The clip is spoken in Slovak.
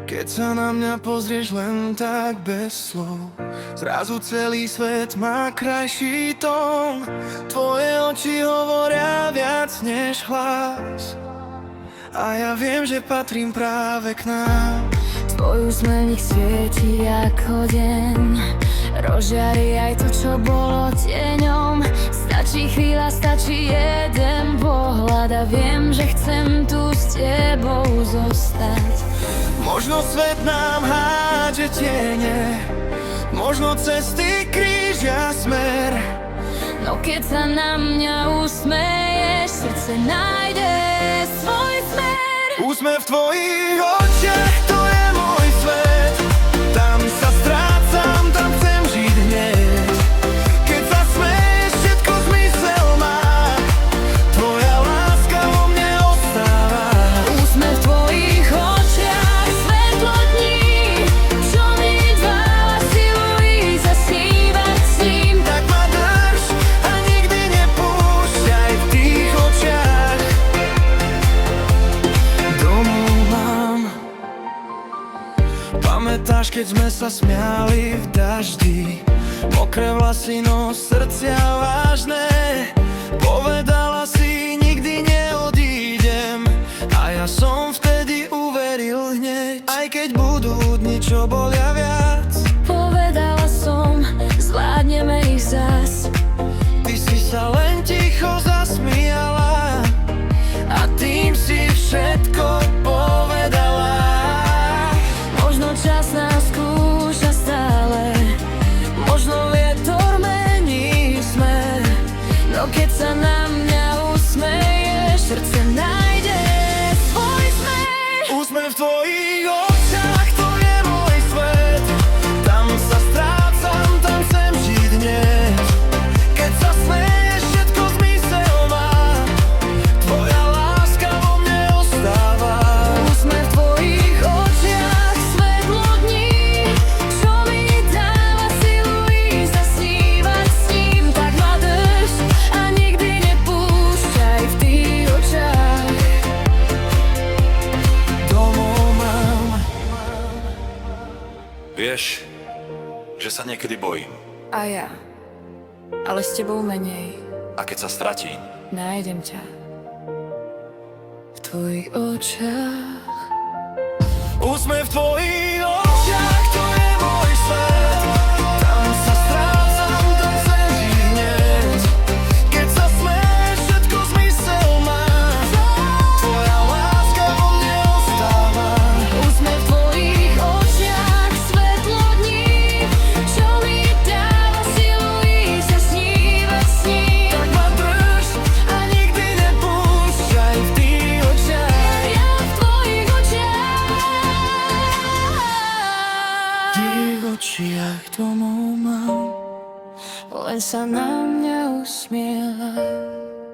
Keď sa na mňa pozrieš len tak bez slov, zrazu celý svet má krajší tón. Tvoje oči hovoria viac než hlas, a ja viem, že patrím práve k nám. Tvoj úsmev nech svieti ako deň, rozžiari aj to, čo bolo tieňom. Stačí chvíľa, stačí jeden pohľad a viem, že chcem tu s tebou zostať. Možno svet nám hádže tiene, možno cesty krížia smer, no keď sa na mňa usmeješ, srdce nájde svoj smer. úsmev v tvojich očiach, to je môj svet. Tam sa strácam, tam chcem žiť hneď. Keď sa smeješ, všetko zmysel má, tvoja láska vo mne ostáva. Úsmev v tvojich očiach, svetlo dní, čo mi dáva silu ísť a snívať s ním. Tak ma drž a nikdy nepúšťaj, v tých očiach domov mám. Pamätáš, keď sme sa smiali v daždi, mokré vlasy, no srdcia vážne. Povedala si, nikdy neodídem, a ja som vtedy uveril hneď. Aj keď budú dni, čo bolia viac, Povedala som, zvládneme ich zas. ty si sa len ticho zasmiala a tým si všetko povedala. Možno čas nás skúša stále, možno vietor mení smer, no keď sa na mňa usmeješ, srdce nájde svoj smer. Úsmev v tvojich očiach, to je môj svet. Tam sa strácam, tam chcem žiť hneď. Keď sa smeješ, všetko zmysel má, tvoja láska vo mne ostáva. Úsmev v tvojich očiach, svetlo dní, čo mi dáva silu ísť a snívať s ním. Tak ma drž a nikdy nepúšťaj, v tých očiach Domov mám. Vieš, že sa niekedy bojím. a ja, ale s tebou menej. A keď sa stratím, Nájdem ťa v tvojich očiach. Úsmev v tvojich očiach, to je môj svet. Tam sa strácam, tam chcem žiť hneď. Keď sa smeješ, všetko zmysel má, tvoja láska vo mne ostáva. Úsmev v tvojich očiach, svetlo dní, čo mi dáva silu ísť a snívať s ním. Tak ma drž a nikdy nepúšťaj, v tých očiach. Ja v tvojich očiach. V tých očiach domov mám. Len sa na mňa usmievať.